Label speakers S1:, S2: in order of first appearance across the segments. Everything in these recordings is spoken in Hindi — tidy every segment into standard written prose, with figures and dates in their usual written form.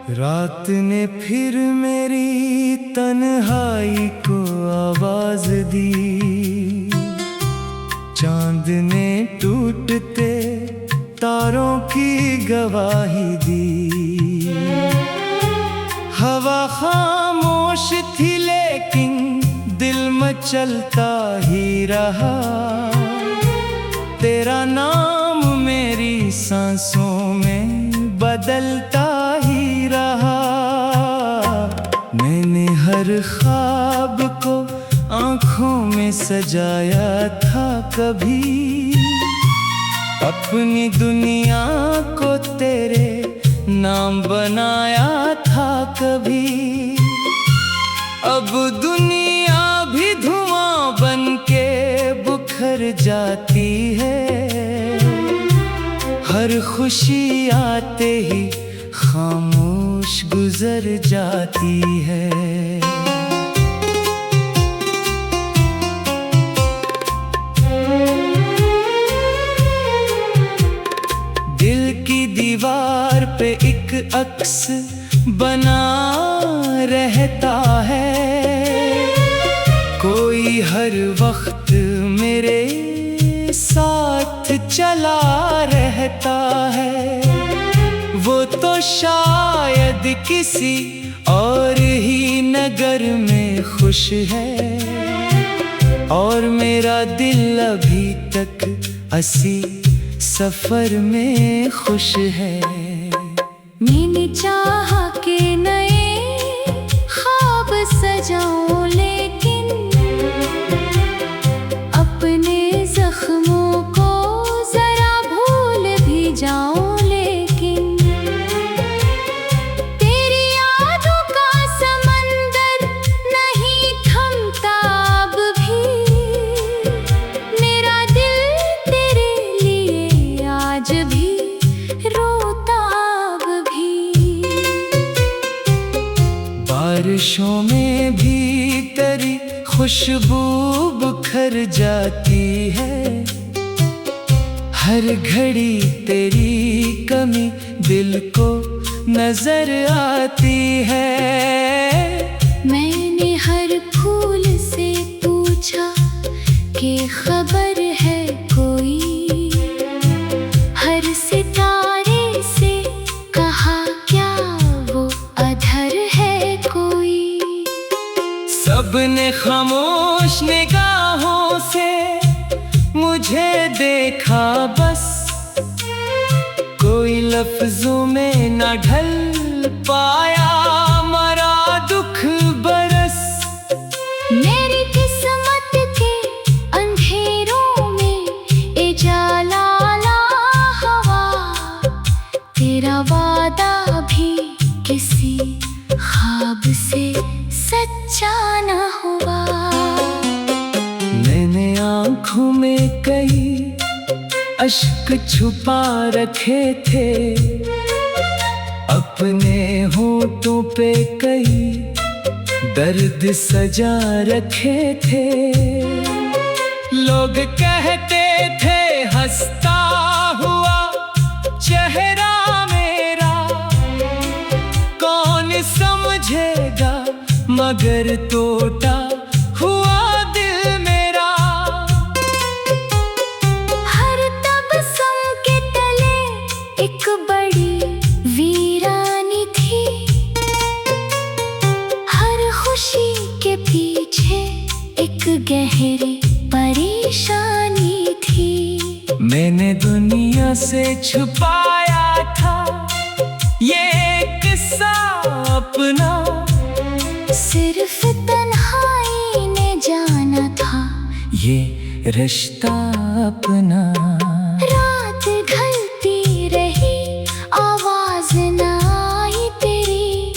S1: रात ने फिर मेरी तन्हाई को आवाज दी, चांद ने टूटते तारों की गवाही दी। हवा खामोश थी लेकिन दिल मचलता ही रहा, तेरा नाम मेरी सांसों में बदलता ही रहा। मैंने हर ख्वाब को आँखों में सजाया था कभी, अपनी दुनिया को तेरे नाम बनाया था कभी। अब दुनिया भी धुआं बनके बुखर जाती है, हर खुशी आते ही खामोश गुजर जाती है। दिल की दीवार पे एक अक्स बना रहता है, कोई हर वक्त मेरे साथ चला रहता है। वो तो शायद किसी और ही नगर में खुश है, और मेरा दिल अभी तक असी सफर में खुश है।
S2: मैंने चाहा कि नए ख्वाब सजाऊं, लेकिन अपने जख्मों को जरा भूल भी जाऊं। लेकिन तेरी यादों का समंदर नहीं थमता अब भी, मेरा दिल तेरे लिए आज भी रोता अब भी।
S1: बारिशों में भी तेरी खुशबू बिखर जाती है, हर घड़ी तेरी कमी दिल को नजर आती है।
S2: मैंने हर फूल से पूछा कि खबर है कोई, हर सितारे से कहा क्या वो अधर है कोई।
S1: सबने खामोश निगाहों से मुझे देखा बस, कोई लफ्जों में न ढल पाया मरा दुख बरस।
S2: मेरी किस्मत के अंधेरों में उजाला ला हवा, तेरा वादा भी किसी ख्वाब से सच्चा न हुआ।
S1: मैंने आँखों में कई अश्क छुपा रखे थे, अपने होठों पे कई दर्द सजा रखे थे। लोग कहते थे हंसता हुआ चेहरा मेरा, कौन समझेगा मगर टूटा हुआ दिल मेरा।
S2: हर तबस्सुम के तले एक बड़ी वीरानी थी, हर खुशी के पीछे एक गहरी परेशानी थी।
S1: मैंने दुनिया से छुपाया था ये किस्सा अपना,
S2: सिर्फ तन्हाई ने जाना था
S1: ये रिश्ता अपना।
S2: रात ढलती रही आवाज न आई तेरी,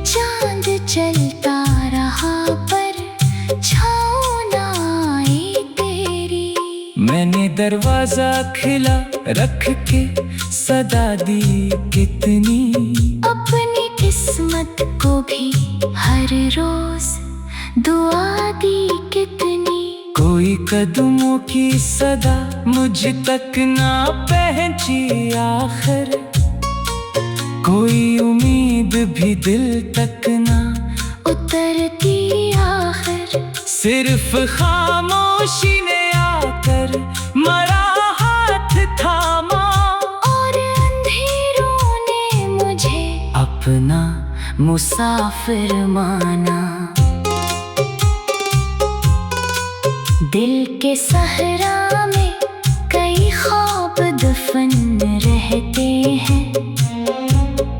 S2: चांद चलता रहा पर छाँव न आई तेरी।
S1: मैंने दरवाजा खिला रख के सदा दी कितनी,
S2: अपनी किस्मत को भी हर रोज दुआ दी कितनी।
S1: कोई कदमों की सदा मुझ तक ना पहुंची आखिर, कोई उम्मीद नींद भी दिल तक ना
S2: उतरती आखिर,
S1: सिर्फ खामोशी ने आकर मरा हाथ थामा,
S2: और अंधेरों ने मुझे
S1: अपना मुसाफिर माना।
S2: दिल के सहरा में कई ख्वाब दफन रहते हैं,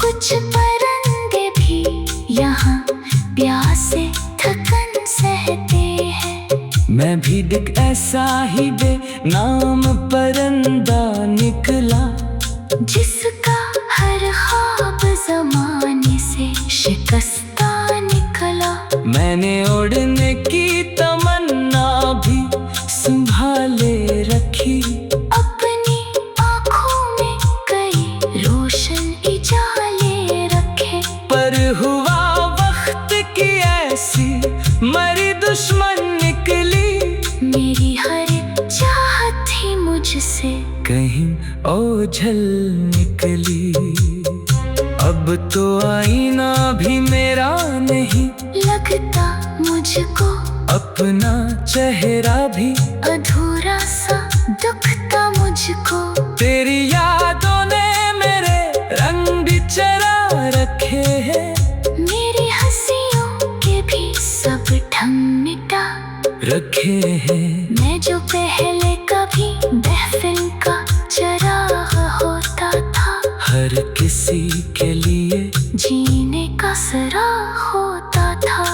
S2: कुछ परिंदे भी यहाँ प्यासे थकन सहते हैं।
S1: मैं भी एक ऐसा ही बेनाम परिंदा निकला,
S2: जिसका हर ख्वाब ज़माने से शिकस्ता निकला।
S1: मैंने उड़ने की तमन्ना भी संभाले रखी,
S2: अपनी आँखों में कई रोशन उजाले रखे।
S1: पर हुआ वक्त की ऐसी मरी दुश्मन निकली,
S2: मेरी हर चाहत ही मुझसे
S1: कहीं ओझल निकली। अब तो आईना भी मेरा नहीं
S2: लगता मुझको,
S1: अपना चेहरा भी
S2: अधूरा सा दुखता मुझको।
S1: तेरी यादों ने मेरे रंग भी चरा रखे हैं,
S2: मेरी हंसियों के भी सब ढंग मिटा
S1: रखे हैं।
S2: मैं जो पहले कभी महफिल का चराग होता था,
S1: हर किसी के लिए
S2: जीने का सराग होता था।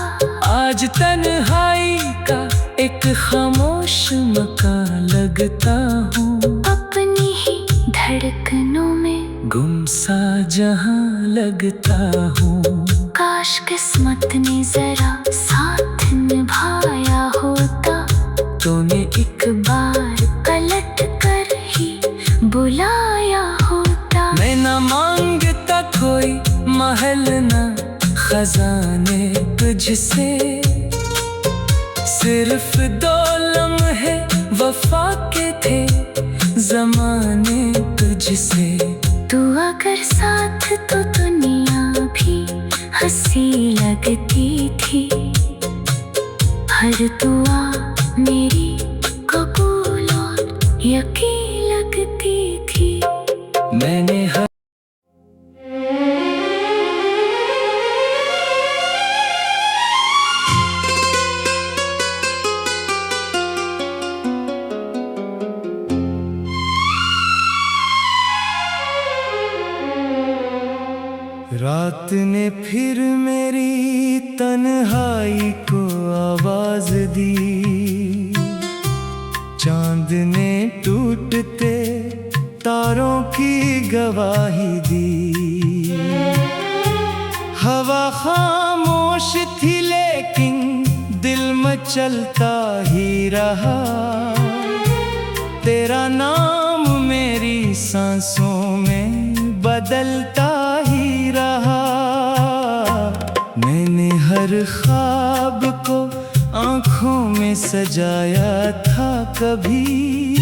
S1: आज तन्हाई का एक खामोश मकान लगता हूँ,
S2: अपनी ही धड़कनों में
S1: गुमसा जहाँ लगता हूँ।
S2: काश किस्मत ने जरा साथ निभाया होता,
S1: तूने एक
S2: बार पलट कर ही बुलाया होता।
S1: मैं न मांगता कोई महल न खजाने तुझसे, सिर्फ 2 लम्हे वफा के थे ज़माने तुझसे।
S2: तू अगर साथ तो दुनिया भी हंसी लगती थी, हर दुआ मेरी कबूल और यकीन लगती थी।
S1: मैंने हर रात ने फिर मेरी तन्हाई को आवाज दी, चांद ने टूटते तारों की गवाही दी। हवा खामोश थी लेकिन दिल में चलता ही रहा, तेरा नाम मेरी सांसों में बदलता ही रहा। मैंने हर ख्वाब को आँखों में सजाया था कभी,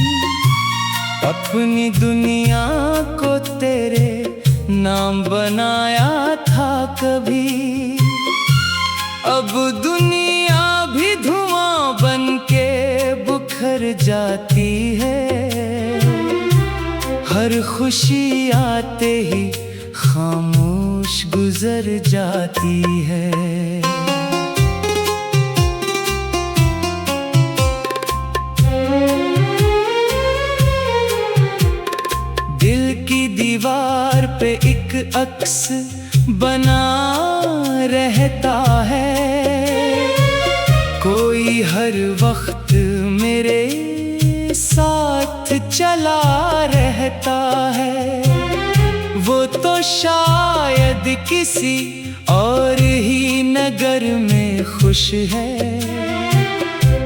S1: अपनी दुनिया को तेरे नाम बनाया था कभी। अब दुनिया भी धुआं बन के बुखर जाती है, हर खुशी आते ही खामोश गुजर जाती है। दिल की दीवार पे एक अक्स बना रहता है, कोई हर वक्त मेरे साथ चला रहता है। वो तो शायद किसी और ही नगर में खुश है,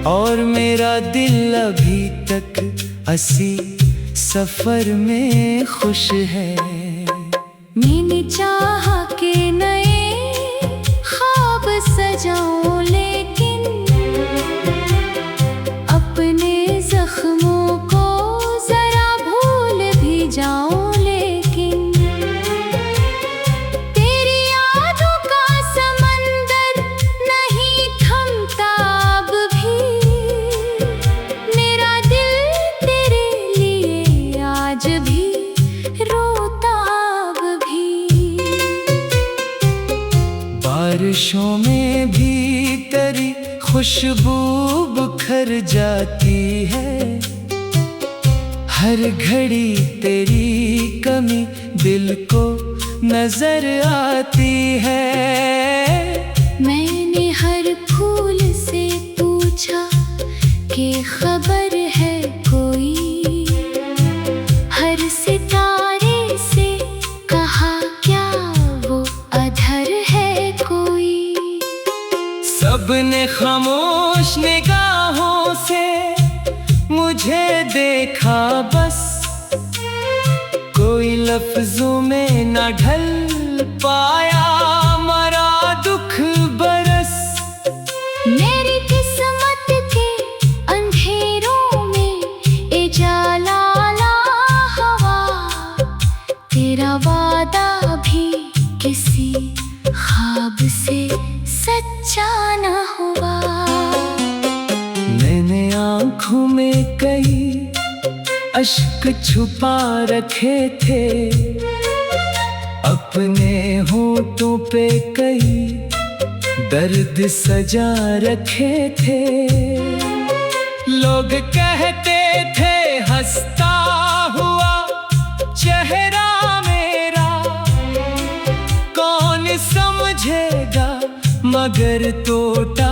S1: और मेरा दिल अभी तक हंसी सफर में खुश है।
S2: मैंने चाहा कि नए ख्वाब सजाऊं, लेकिन अपने जख्मों को जरा भूल भी जाऊं। लेकिन तेरी
S1: बारिशों में भी तेरी खुशबू बिखर जाती है। हर घड़ी तेरी कमी दिल को नजर आती है।
S2: मैंने हर फूल से पूछा कि खबर है कोई, हर सितारे से कहा क्या वो अधर है कोई।
S1: सबने खामोश निगाहों से मुझे देखा बस, कोई लफ्जों में न ढल पाया मरा दुख बरस।
S2: मेरी किस्मत के अंधेरों में उजाला ला हवा, तेरा वादा भी किसी ख्वाब से सच्चा न हुआ।
S1: मैंने आँखों में कई अश्क छुपा रखे थे, अपने होठों पे कई दर्द सजा रखे थे। लोग कहते थे हंसता हुआ चेहरा मेरा, कौन समझेगा मगर टूटा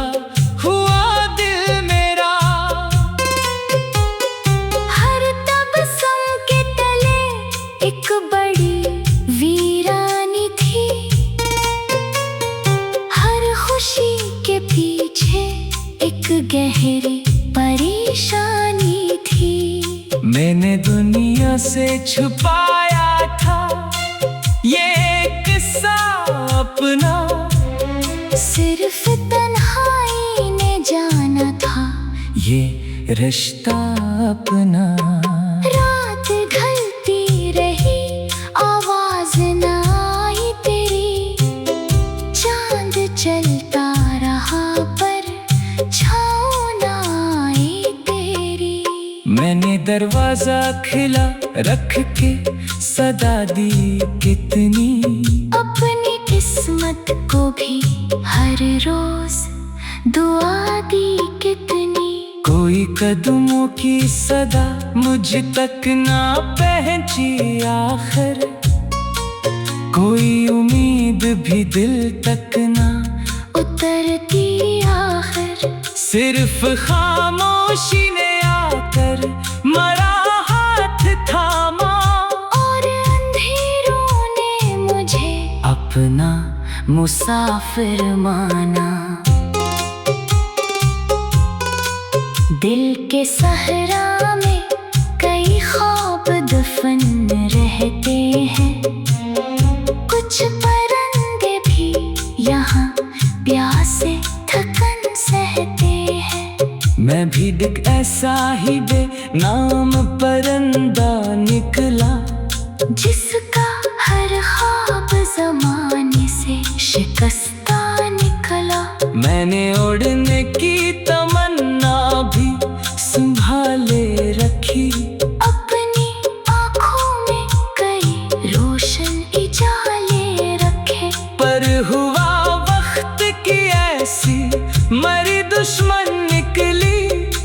S1: हुआ दिल मेरा।
S2: हर तबस्सुम के तले एक बड़ी वीरानी थी, हर खुशी के पीछे एक गहरी परेशानी थी।
S1: मैंने दुनिया से छुपाया था ये किस्सा अपना,
S2: सिर्फ तन्हाई ने जाना था
S1: ये रिश्ता अपना।
S2: रात ढलती रही आवाज न आई तेरी, चांद चलता रहा पर छाँव न आई तेरी।
S1: मैंने दरवाजा खिला रख के सदा दी कितनी,
S2: अपनी किस्मत को भी हर रोज दुआ दी कितनी।
S1: कोई कदमों की सदा मुझ तक ना पहुंची आखिर, कोई उम्मीद भी दिल तक ना
S2: उतरती आखिर।
S1: सिर्फ खामोशी ने आकर मरा हाथ थामा,
S2: और अंधेरों ने मुझे
S1: अपना मुसाफिर माना।
S2: दिल के सहरा में कई ख्वाब दफन रहते हैं, कुछ परिंदे भी यहाँ प्यासे थकन सहते हैं।
S1: मैं भी एक ऐसा ही बेनाम परिंदा निकला,
S2: जिसका हर ख्वाब ज़माने से शिकस्ता निकला।
S1: मैंने उड़ने की तमन्ना भी संभाले रखी,
S2: अपनी आँखों में कई रोशन उजाले रखे।
S1: पर हुआ वक्त की ऐसी मरी दुश्मन निकली,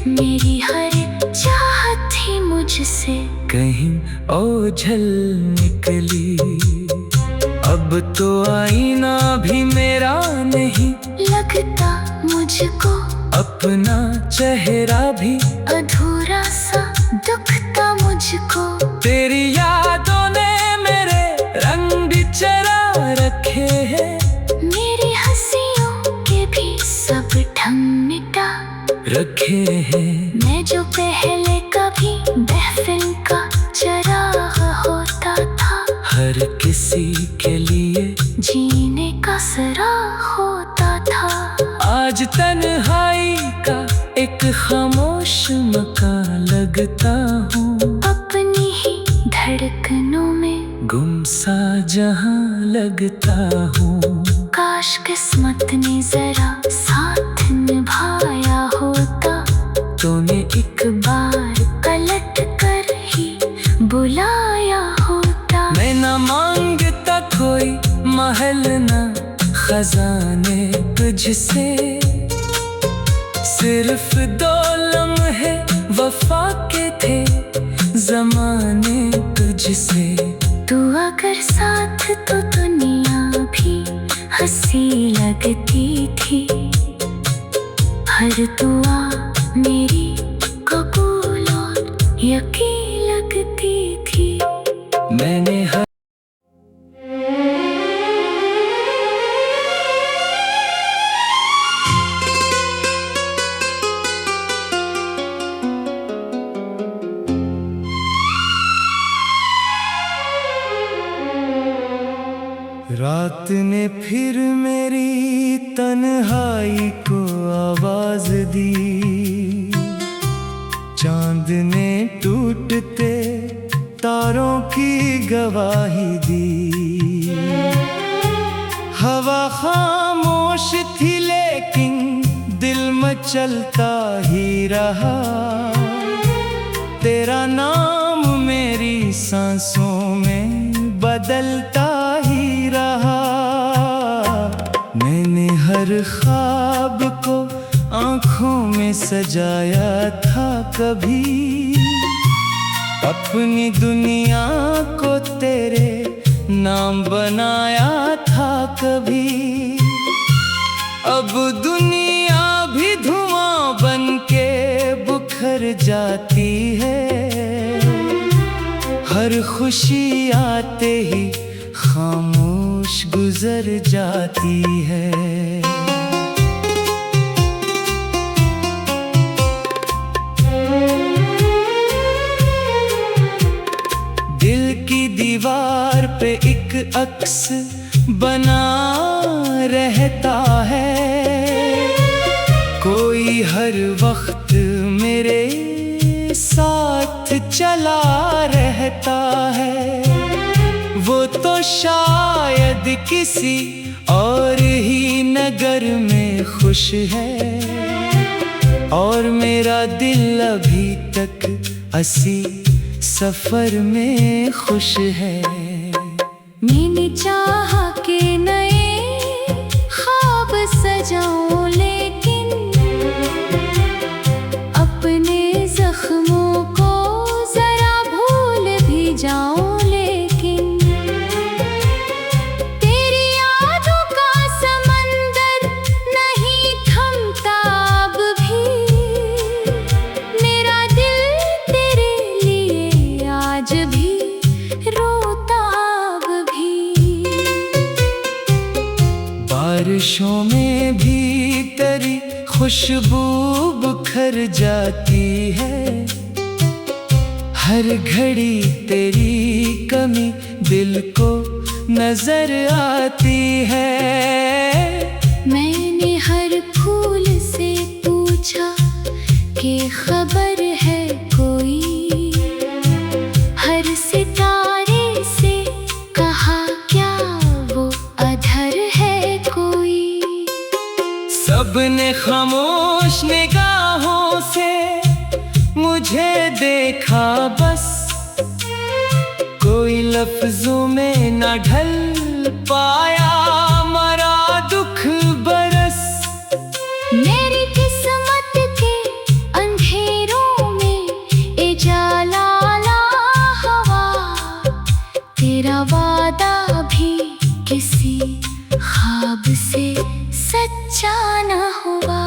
S2: मेरी हर चाहत ही मुझसे
S1: कहीं ओझल निकली। अब तो आईना भी मेरा नहीं
S2: लगता मुझको,
S1: अपना चेहरा भी
S2: अधूरा सा दुखता मुझको।
S1: तेरी यादों ने मेरे रंग भी चरा रखे हैं,
S2: मेरी हंसियों के भी सब ढंग मिटा
S1: रखे हैं।
S2: मैं जो पहले कभी महफिल का चराग होता था,
S1: हर किसी के लिए
S2: जीने का सराग होता था।
S1: आज तन्हाई का एक खामोश मकान लगता हूँ,
S2: अपनी ही धड़कनों में
S1: गुमसा जहाँ लगता हूँ।
S2: काश किस्मत ने जरा साथ निभाया होता,
S1: तूने एक
S2: बार पलट कर ही बुलाया होता।
S1: मैं न मांगता कोई महल न खजाने तुझसे, सिर्फ 2 लम्हे वफा के थे ज़माने तुझसे।
S2: तू अगर साथ तो दुनिया भी हंसी लगती थी, हर दुआ मेरी कबूल और यकीन लगती थी।
S1: मैंने हर रात ने फिर मेरी तन्हाई को आवाज दी, चांद ने टूटते तारों की गवाही दी। हवा खामोश थी लेकिन दिल मचलता ही रहा, तेरा नाम मेरी सांसों में बदलता ही रहा। मैंने हर ख्वाब को आँखों में सजाया था कभी, अपनी दुनिया को तेरे नाम बनाया था कभी। अब दुनिया भी धुआं बनके बुखर जाती है, हर खुशी आते ही खामोश गुजर जाती है। दिल की दीवार पे एक अक्स बना रहता है, कोई हर वक्त मेरे साथ चला रहता है। वो तो शायद किसी और ही नगर में खुश है, और मेरा दिल अभी तक असी सफर में खुश है।
S2: मैंने चाहा के नए ख्वाब सजाऊं, लेकिन अपने जख्मों को जरा भूल भी जाऊं। लेकिन तेरी यादों का समंदर नहीं थमता अब भी, मेरा दिल तेरे लिए आज भी रोता अब भी।
S1: बारिशों में भी तेरी खुशबू बिखर जाती है, हर घड़ी तेरी कमी दिल को नजर आती है।
S2: मैंने हर फूल से पूछा कि खबर है कोई, हर सितारे से कहा क्या वो अधर है कोई।
S1: सबने खामोश निगाहों से मुझे देखा बस, कोई लफ्जों में न ढल पाया मरा दुख बरस।
S2: मेरी किस्मत के अंधेरों में उजाला ला हवा, तेरा वादा भी किसी ख्वाब से सच्चा न हुआ।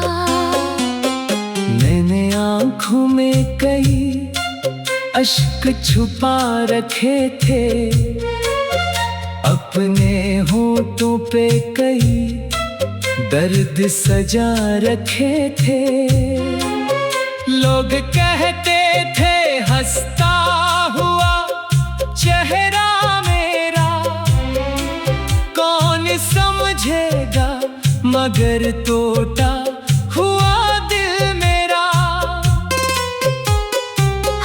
S1: मैंने आँखों में कई अश्क छुपा रखे थे, अपने होठों पे कई दर्द सजा रखे थे। लोग कहते थे हंसता हुआ चेहरा मेरा, कौन समझेगा मगर टूटा हुआ दिल मेरा।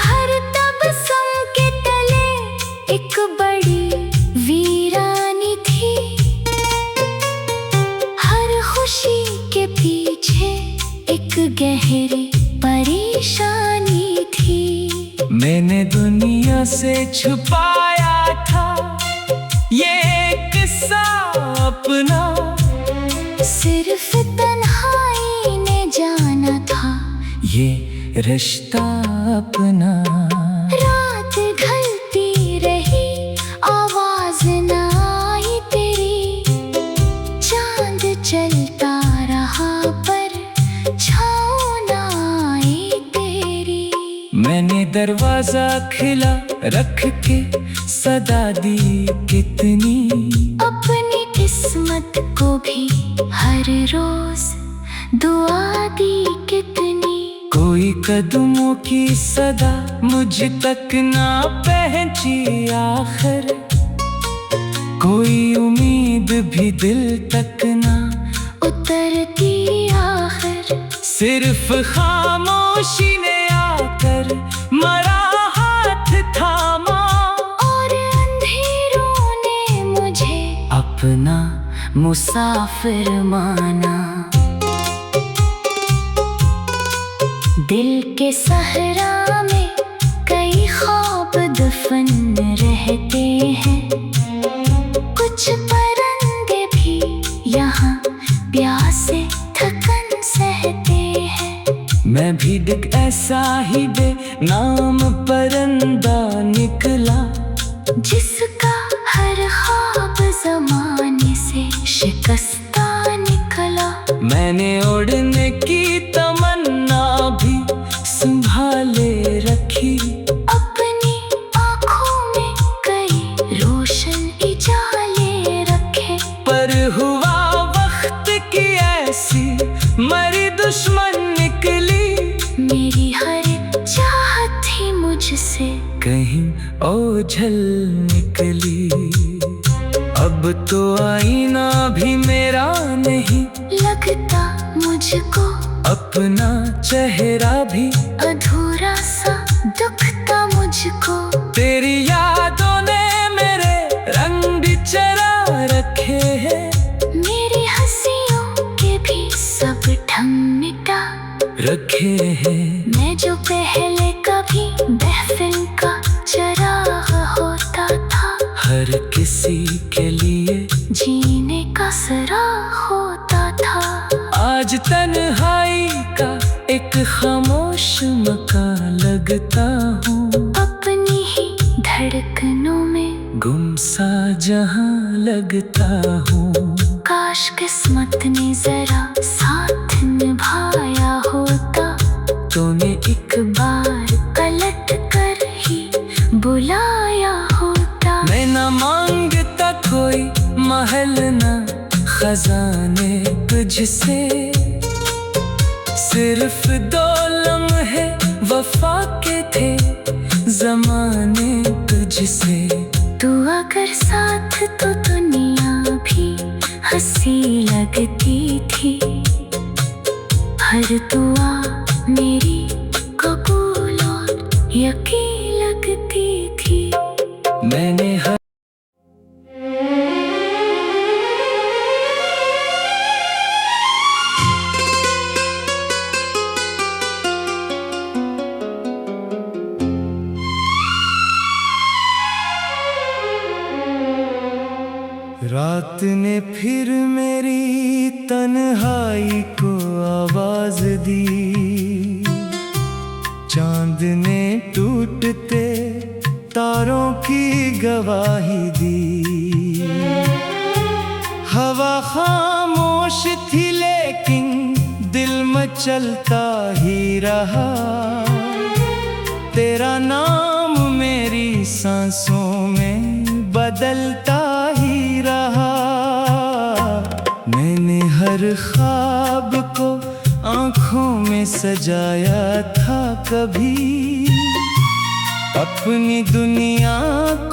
S2: हर तबस्सुम के तले एक बड़ी वीरानी थी, हर खुशी के पीछे एक गहरी परेशानी थी।
S1: मैंने दुनिया से छुपाया था ये किस्सा अपना,
S2: सिर्फ तन्हाई ने जाना था
S1: ये रिश्ता अपना।
S2: रात ढलती रही, आवाज न आई तेरी। चांद चलता रहा पर छाँव न आई तेरी।
S1: मैंने दरवाजा खिला रख के सदा दी कितनी।
S2: अपनी किस्मत को भी हर रोज दुआ दी कितनी।
S1: कोई कदमों की सदा मुझ तक ना पहुंची आखिर। कोई उम्मीद भी दिल तक ना
S2: उतरती आखिर।
S1: सिर्फ खामोशी ने आकर मरा हाथ थामा।
S2: और अंधेरों ने मुझे
S1: अपना मुसाफिर माना।
S2: दिल के सहरा में कई ख्वाब दफन रहते हैं। कुछ परिंदे भी यहाँ प्यासे थकन सहते हैं।
S1: मैं भी एक ऐसा ही बेनाम परिंदा निकला,
S2: जिसका हर ख्वाब ज़माने से शिकस्ता निकला।
S1: मैंने उड़ने की तमन्ना भी संभाले रखी।
S2: अपनी आँखों में कई रोशन उजाले रखे।
S1: पर हुआ वक्त की ऐसी मरी दुश्मन निकली।
S2: मेरी हर चाहत ही मुझसे
S1: कहीं ओझल निकली। अब तो आईना भी मेरा नहीं
S2: लगता मुझको।
S1: अपना चेहरा भी
S2: अधूरा सा दुखता मुझको।
S1: तेरी यादों ने मेरे रंग भी चरा रखे हैं।
S2: मेरी हंसियों के भी सब ढंग मिटा
S1: रखे हैं।
S2: मैं जो पहले कभी महफिल का चराग होता था,
S1: हर किसी के लिए
S2: जीने का सराग होता था।
S1: आज तन्हाई का एक खामोश मकान लगता हूँ।
S2: अपनी ही धड़कनों में
S1: गुमसा जहाँ लगता हूँ।
S2: काश किस्मत ने जरा साथ निभाया होता।
S1: तूने एक
S2: बार पलट कर ही बुलाया होता।
S1: मैं न मांगता कोई महल न खजाने तुझसे। सिर्फ 2 लम्हे वफा के थे ज़माने तुझसे।
S2: तू अगर साथ तो दुनिया भी हंसी लगती थी। हर दुआ मेरी कबूल और यकीन लगती थी।
S1: मैंने हर रात ने फिर मेरी तन्हाई को आवाज दी। चांद ने टूटते तारों की गवाही दी। हवा खामोश थी लेकिन दिल में चलता ही रहा। तेरा नाम मेरी सांसों में बदलता ही रहा। मैंने हर ख्वाब को आँखों में सजाया था कभी। अपनी दुनिया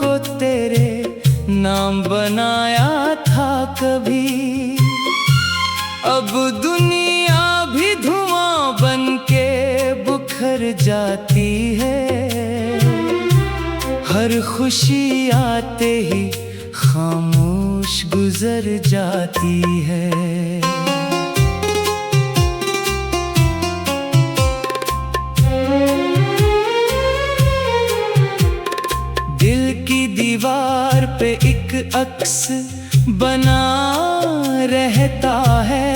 S1: को तेरे नाम बनाया था कभी। अब दुनिया भी धुआं बन के बुखर जाती है। हर खुशी आते ही खामोश गुजर जाती है। दिल की दीवार पे एक अक्स बना रहता है,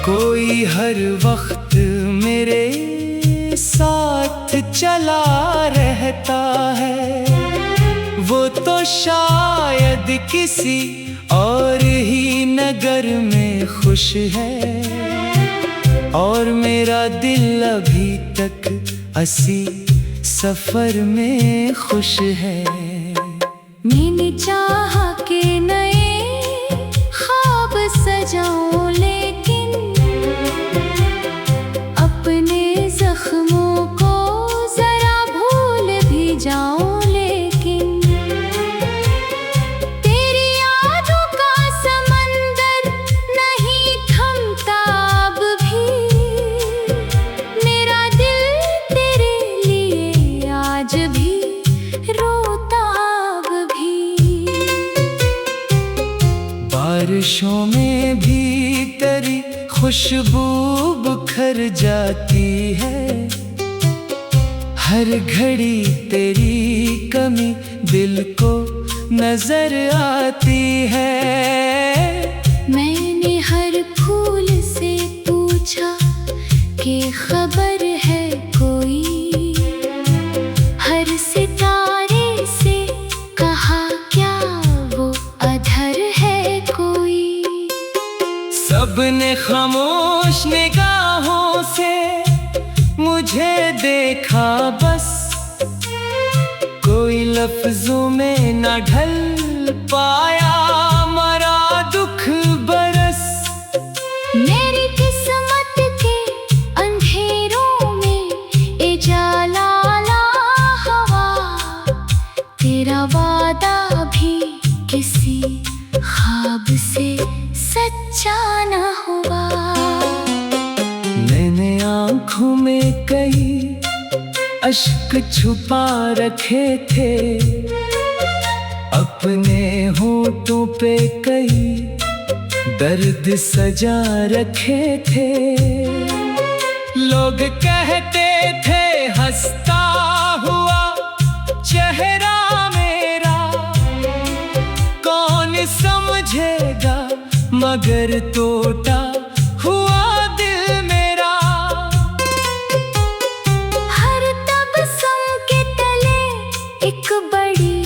S1: कोई हर वक्त मेरे साथ चला रहता है। वो तो शायद किसी और ही नगर में खुश है, और मेरा दिल अभी तक असी सफर में खुश है।
S2: मैंने चाहा कि नए ख्वाब सजाऊं, लेकिन अपने जख्मों को जरा भूल भी जाऊं, लेकिन तेरी यादों का समंदर नहीं थमता अब भी। मेरा दिल तेरे लिए आज भी रोता अब भी।
S1: बारिशों में भी तेरी खुशबू बिखर जाती है, हर घड़ी तेरी कमी दिल को नजर आती है।
S2: मैंने हर फूल से पूछा कि खबर है कोई, हर सितारे से कहा क्या वो अधर है कोई।
S1: सबने खामोश निगाहों से मुझे देखा बस, कोई लफ्जों में न ढल पाया मरा दुख बरस।
S2: मेरी किस्मत के अंधेरों में उजाला ला हवा, तेरा वादा भी किसी ख्वाब से सच्चा न हुआ।
S1: मैंने आँखों में कई अश्क छुपा रखे थे, अपने होठों पे कई दर्द सजा रखे थे। लोग कहते थे हंसता हुआ चेहरा मेरा, कौन समझेगा मगर टूटा हुआ दिल मेरा।
S2: हर तबस्सुम के तले एक बड़ी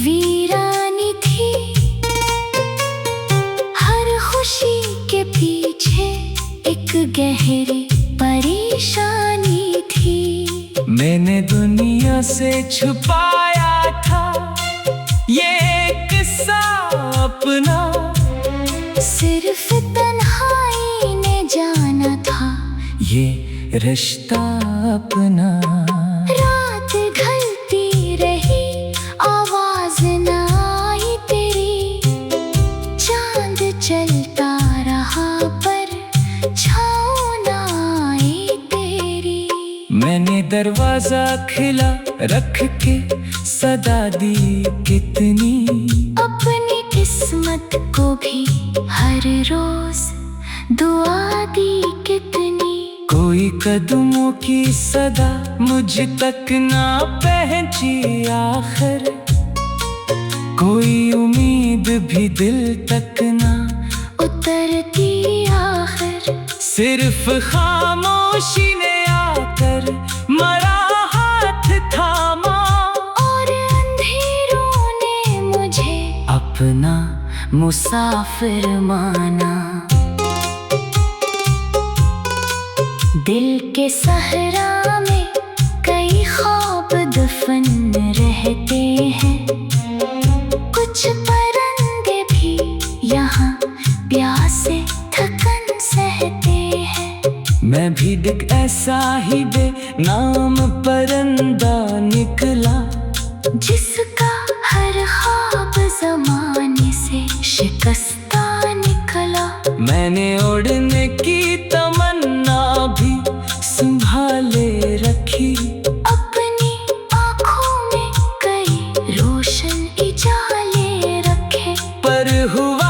S2: वीरानी थी, हर खुशी के पीछे एक गहरी परेशानी थी।
S1: मैंने दुनिया से छुपाया था ये किस्सा अपना,
S2: सिर्फ तन्हाई ने जाना था
S1: ये रिश्ता अपना।
S2: रात ढलती रही आवाज न आई तेरी, चांद चलता रहा पर छाँव न आई तेरी।
S1: मैंने दरवाजा खिला रख के सदा दी कितनी,
S2: अपनी किस्मत को भी हर रोज दुआ दी कितनी।
S1: कोई कदमों की सदा मुझ तक ना पहुंची आखिर, कोई उम्मीद भी दिल तक ना
S2: उतरती आखिर।
S1: सिर्फ खामोशी ने आकर मरा हाथ थामा,
S2: और अंधेरों ने मुझे
S1: अपना मुसाफिर माना।
S2: दिल के सहरा में कई ख्वाब दफन रहते हैं, कुछ परिंदे भी यहाँ प्यासे थकन सहते हैं।
S1: मैं भी एक ऐसा ही बेनाम परिंदा निकला,
S2: जिसका हर ख्वाब ज़माने से शिकस्ता निकला।
S1: मैंने उड़ने की तमन्ना भी संभाले रखी,
S2: अपनी आँखों में कई रोशन उजाले रखे।
S1: पर हुआ